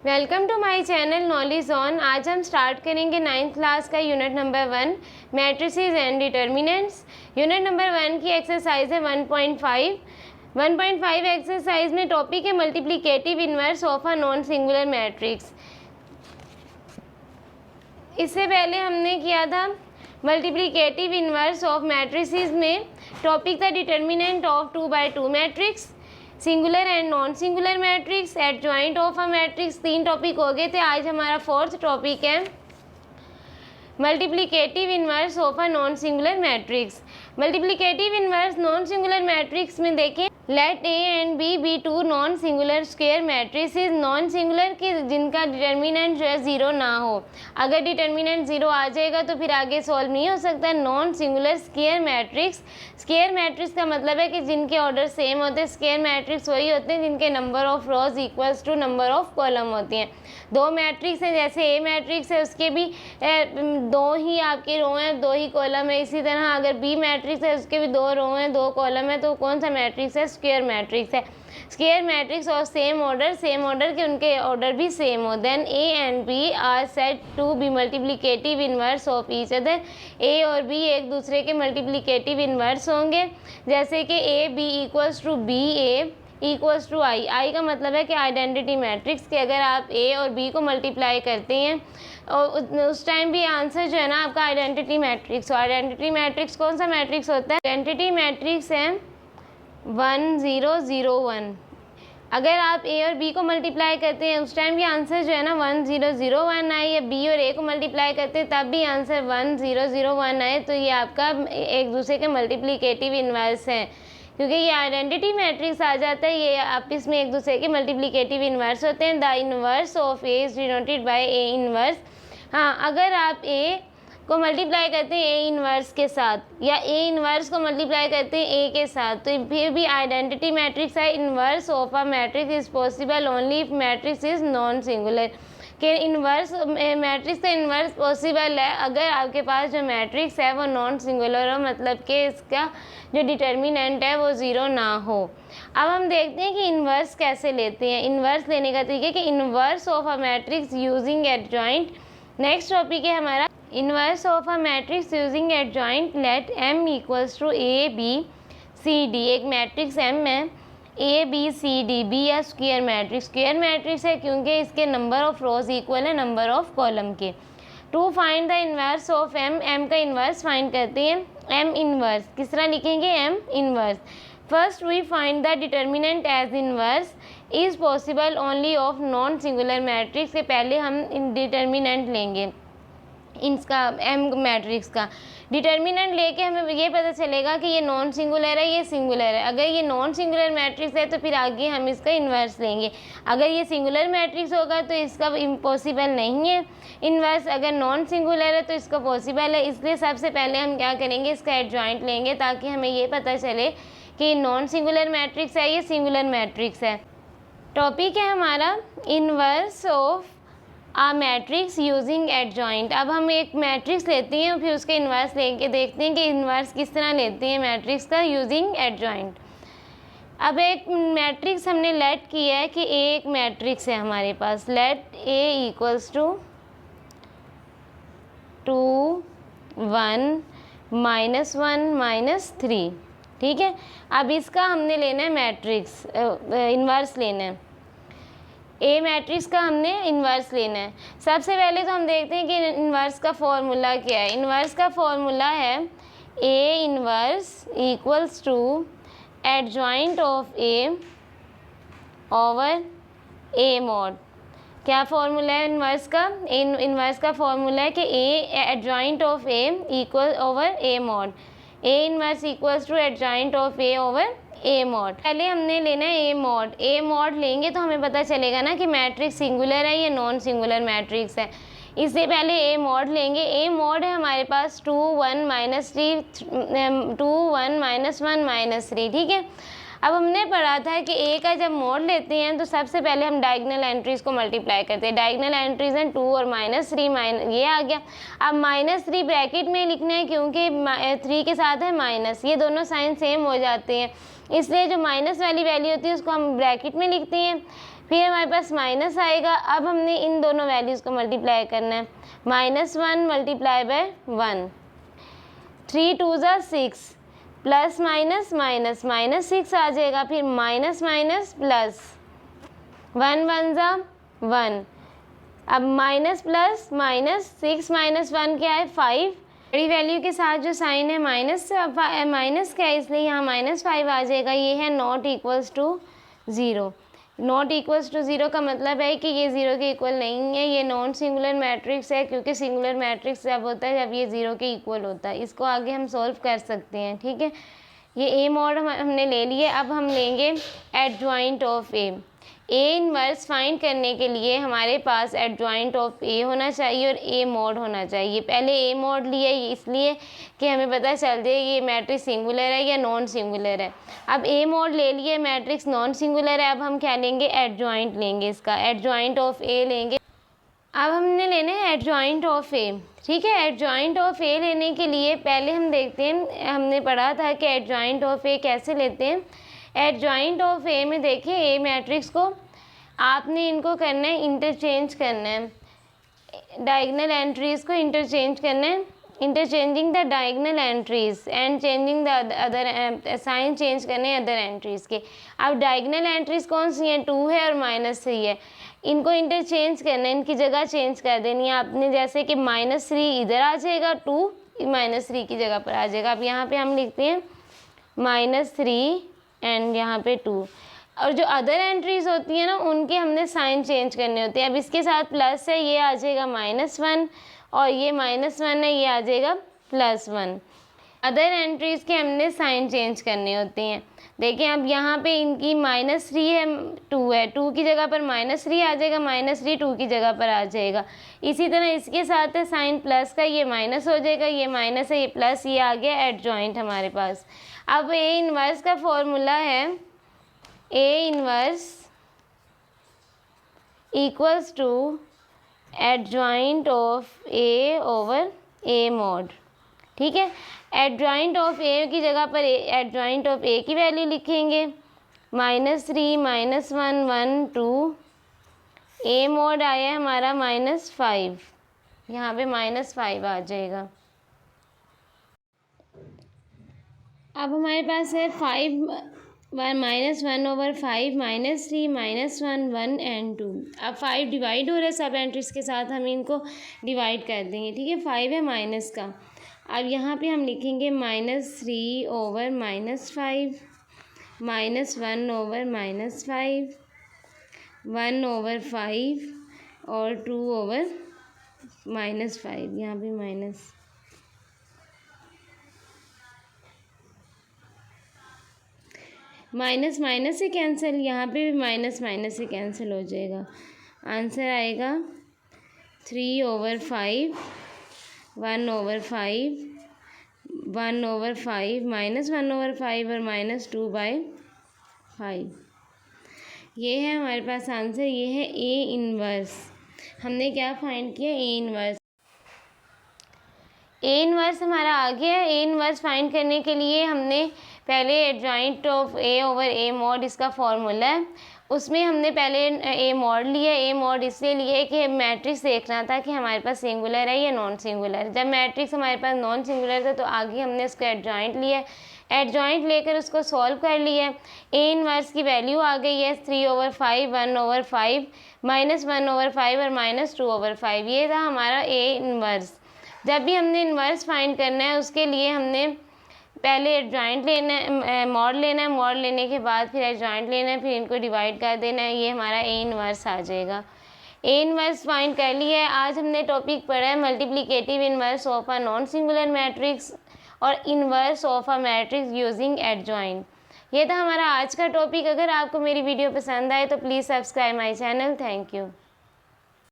Welcome to my channel knowledge on. आज हम start करेंगे 9th क्लास का unit number 1 matrices and determinants. Unit number 1 की exercise है 1.5। 1.5 एक्सरसाइज में टॉपिक है multiplicative inverse of a non singular matrix. इससे पहले हमने किया था मल्टीप्लिकेटिव इनवर्स ऑफ मैट्रिसेस में टॉपिक था determinant of 2x2 matrix, singular and non singular matrix, adjoint of a matrix. 3 topic हो गए थे। आज हमारा 4th टॉपिक है multiplicative inverse of a non singular matrix. Multiplicative inverse non singular matrix में देखें, let A and B be two non singular square matrices. Non singular के जिनका डिटर्मिनेंट जो है 0 ना हो। अगर डिटर्मिनेंट 0 आ जाएगा तो फिर आगे सॉल्व नहीं हो सकता। Non singular square matrix. Square matrix का मतलब है कि जिनके ऑर्डर सेम होते हैं। स्क्वायर मैट्रिक्स वही होते हैं जिनके number of rows equals to number of column होती हैं। 2 मैट्रिक्स हैं, जैसे ए मैट्रिक्स है उसके भी 2 ही आपके रो हैं, 2 ही कॉलम है। इसी तरह अगर बी मैट्रिक्स है उसके भी 2 रो हैं, 2 कॉलम है। तो कौन सा मैट्रिक्स है? स्क्वायर मैट्रिक्स है। स्क्वायर मैट्रिक्स और सेम ऑर्डर के उनके ऑर्डर भी सेम हो। Then A and B are said to be multiplicative inverse of each other. A और बी एक दूसरे के मल्टीप्लिकेटिव इनवर्स होंगे। जैसे कि A B equals to B A equals to I. I का मतलब है कि आइडेंटिटी मैट्रिक्स के अगर आप ए और बी को मल्टीप्लाई करते हैं और उस टाइम भी आंसर जो है ना आपका आइडेंटिटी मैट्रिक्स हो। आइडेंटिटी मैट्रिक्स कौन सा मैट्रिक्स होता है? आइडेंटिटी मैट्रिक्स है 1 0 0 1। अगर आप ए और बी को मल्टीप्लाई करते हैं उस टाइम भी आंसर जो है ना 1 0 0 1 आए, या बी और ए को मल्टीप्लाई करते हैं तब भी आंसर 1 0 0 1 आए, तो ये आपका एक दूसरे के मल्टीप्लिकेटिव इनवर्स है। क्योंकि ये आइडेंटिटी मैट्रिक्स आ जाता है, ये आपस में एक दूसरे के मल्टीप्लिकेटिव इनवर्स होते हैं। The inverse of A is denoted by A inverse. हाँ, अगर आप ए को मल्टीप्लाई करते हैं ए इनवर्स के साथ या ए इनवर्स को मल्टीप्लाई करते हैं ए के साथ, तो फिर भी आइडेंटिटी मैट्रिक्स है। Inverse of a matrix is possible only if matrix is non singular. कि इनवर्स मैट्रिक्स का इनवर्स पॉसिबल है अगर आपके पास जो मैट्रिक्स है वो नॉन सिंगुलर हो, मतलब कि इसका जो डिटर्मिनेंट है वो 0 ना हो। अब हम देखते हैं कि इनवर्स कैसे लेते हैं। इनवर्स लेने का तरीका कि inverse of a matrix using adjoint. Next topic है हमारा inverse of a matrix using adjoint. Let M equals to A B C D. एक मैट्रिक्स एम है, A B C D. Be या स्क्वायर मैट्रिक्स। स्क्वायर मैट्रिक्स है क्योंकि इसके number of rows equal है number of column के। To find the inverse of M. M का inverse find करते हैं। एम इनवर्स किस तरह लिखेंगे? M inverse. First we find the determinant as inverse is possible only of non singular matrix. के पहले हम डिटर्मिनेंट लेंगे इसका, एम मैट्रिक्स का डिटर्मिनेंट लेके हमें ये पता चलेगा कि ये नॉन सिंगुलर है, ये सिंगुलर है। अगर ये नॉन सिंगुलर मैट्रिक्स है तो फिर आगे हम इसका इन्वर्स लेंगे। अगर ये सिंगुलर मैट्रिक्स होगा तो इसका इम्पॉसिबल नहीं है इन्वर्स। अगर नॉन सिंगुलर है तो इसका पॉसिबल है। इसलिए सबसे पहले हम क्या करेंगे, इसका एडजॉइंट लेंगे ताकि हमें ये पता चले कि नॉन सिंगुलर मैट्रिक्स है, ये सिंगुलर मैट्रिक्स है। टॉपिक है हमारा inverse of a matrix using adjoint. अब हम एक मैट्रिक्स लेते हैं और फिर उसके इन्वर्स लेके देखते हैं कि इन्वर्स किस तरह लेते हैं मैट्रिक्स का यूजिंग एडजॉइंट। अब एक मैट्रिक्स हमने लेट किया है कि ए एक मैट्रिक्स है हमारे पास। Let A equals to 2 1 -1 -3। ठीक है, अब इसका हमने लेना है मैट्रिक्स इन्वर्स लेना है। ए मैट्रिक्स का हमने इन्वर्स लेना है। सबसे पहले तो हम देखते हैं कि इन्वर्स का फॉर्मूला क्या है। इन्वर्स का फॉर्मूला है A inverse equals to adjoint of A over A mod. क्या फॉर्मूला है इन्वर्स का? इन्वर्स का फॉर्मूला है कि A adjoint of A equal over A mod. A inverse equals to adjoint of A over A mod. पहले हमने लेना है ए मॉड। ए मॉड लेंगे तो हमें पता चलेगा ना कि मैट्रिक्स सिंगुलर है या नॉन सिंगुलर मैट्रिक्स है। इससे पहले ए मॉड लेंगे। ए मॉड है हमारे पास 2 1 -3 2 1 -1 -3। ठीक है, अब हमने पढ़ा था कि ए का जब मॉड लेते हैं तो सबसे पहले हम डायगोनल एंट्रीज को मल्टीप्लाई करते हैं। डायगोनल एंट्रीज हैं 2 और -3 ये आ गया। अब -3 ब्रैकेट में लिखना है क्योंकि 3 के साथ है माइनस, ये दोनों साइन सेम हो जाते हैं, इसलिए जो माइनस वाली वैल्यू होती है उसको हम ब्रैकेट में लिखते हैं। फिर हमारे पास माइनस आएगा। अब हमने इन दोनों वैल्यूज़ को मल्टीप्लाई करना है, -1 मल्टीप्लाई बाय 1, 3 2 ज़ा 6, प्लस माइनस माइनस -6 आ जाएगा, फिर माइनस माइनस प्लस, 1 1 ज़ा 1, अब माइनस प्लस -6 -1 क्या है 5, बड़ी वैल्यू के साथ जो साइन है माइनस का है, इसलिए यहाँ -5 आ जाएगा। ये है not equals to 0। Not equals to 0 का मतलब है कि ये 0 के इक्वल नहीं है, ये नॉन सिंगुलर मैट्रिक्स है, क्योंकि सिंगुलर मैट्रिक्स जब होता है जब ये 0 के इक्वल होता है। इसको आगे हम सॉल्व कर सकते हैं, ठीक है। ये ए मॉड हमने ले लिए। अब हम लेंगे adjoint of A. A inverse find करने के लिए हमारे पास एडजॉइंट ऑफ ए होना चाहिए और ए मॉड होना चाहिए। पहले ए मॉड लिया इसलिए कि हमें पता चल जाए ये मैट्रिक्स सिंगुलर है या नॉन सिंगुलर है। अब ए मॉड ले लिए, मैट्रिक्स नॉन सिंगुलर है। अब हम क्या लेंगे, एडजॉइंट लेंगे, इसका एडजॉइंट ऑफ ए लेंगे। अब हमने लेना है एडजॉइंट ऑफ ए, ठीक है। एडजॉइंट ऑफ ए लेने के लिए पहले हम देखते हैं, हमने पढ़ा था कि एडजॉइंट ऑफ ए कैसे लेते हैं। एडजॉइंट ऑफ ए में देखें, ए मैट्रिक्स को आपने इनको करना है, इंटरचेंज करना है, डायगोनल एंट्रीज़ को इंटरचेंज करना है, interchanging the diagonal entries and changing the other, sign change करने अदर एंट्रीज़ के। अब डायगोनल एंट्रीज़ कौन सी हैं, 2 है और -3 है, इनको इंटरचेंज करना है, इनकी जगह चेंज कर देनी है आपने। जैसे कि -3 इधर आ जाएगा, 2 -3 की जगह पर आ जाएगा। अब यहाँ पे हम लिखते हैं -3 एंड यहाँ पे 2। और जो अदर एंट्रीज़ होती हैं ना, उनके हमने साइन चेंज करने होते हैं। अब इसके साथ प्लस है, ये आ जाएगा -1, और ये -1 है, ये आ जाएगा +1। अदर एंट्रीज़ के हमने साइन चेंज करने होते हैं। देखें अब यहाँ पे इनकी -3 है, 2 है, 2 की जगह पर -3 आ जाएगा, -3 2 की जगह पर आ जाएगा। इसी तरह इसके साथ है साइन प्लस का, ये माइनस हो जाएगा, ये माइनस है, ये प्लस, ये आ गया एडजॉइंट हमारे पास। अब ए इनवर्स का फॉर्मूला है A inverse equals to adjoint of A over A mod, ठीक है। एडजॉइंट ऑफ ए की जगह पर एडजॉइंट ऑफ ए की वैल्यू लिखेंगे, -3 -1 1 2, ए मॉड आया हमारा -5, यहाँ पे -5 आ जाएगा। अब हमारे पास है 5 -1/5 -3 -1 1 एंड 2। अब 5 डिवाइड हो रहा है सब एंट्रीज के साथ, हम इनको डिवाइड कर देंगे, ठीक है। 5 है माइनस का। अब यहाँ पे हम लिखेंगे -3 ओवर -5, -1 ओवर -5, 1 ओवर 5 और 2 ओवर -5, यहाँ पे माइनस। माइनस माइनस से कैंसिल, यहाँ पे भी माइनस माइनस से कैंसिल हो जाएगा। आंसर आएगा 3 ओवर 5, 1 ओवर 5, 1 ओवर 5, -1 ओवर 5 और -2/5। ये है हमारे पास आंसर। ये है ए इनवर्स। हमने क्या फाइंड किया, ए इनवर्स। ए इनवर्स हमारा आ गया। ए इनवर्स फाइंड करने के लिए हमने पहले adjoint of A over A mod, इसका फॉर्मूला है, उसमें हमने पहले ए मॉड लिया। ए मॉड इसलिए लिए कि मैट्रिक्स देखना था कि हमारे पास सिंगुलर है या नॉन सिंगुलर। जब मैट्रिक्स हमारे पास नॉन सिंगुलर था तो आगे हमने उसको एडजॉइंट लिया, एडजॉइंट लेकर उसको सॉल्व कर लिया। ए इनवर्स की वैल्यू आ गई है 3 ओवर 5, 1 ओवर 5, -1 ओवर 5 और -2 ओवर 5। ये था हमारा ए इनवर्स। जब भी हमने इनवर्स फाइंड करना है उसके लिए हमने पहले एडजॉइंट लेना है, मॉड लेना है, मॉड लेने के बाद फिर एडजॉइंट लेना है, फिर इनको डिवाइड कर देना है। ये हमारा ए इनवर्स आ जाएगा। ए इनवर्स फाइंड कर लिया है। आज हमने टॉपिक पढ़ा है multiplicative inverse of a non singular matrix और inverse of a matrix using adjoint. ये था हमारा आज का टॉपिक। अगर आपको मेरी वीडियो पसंद आए तो please subscribe my channel. Thank you.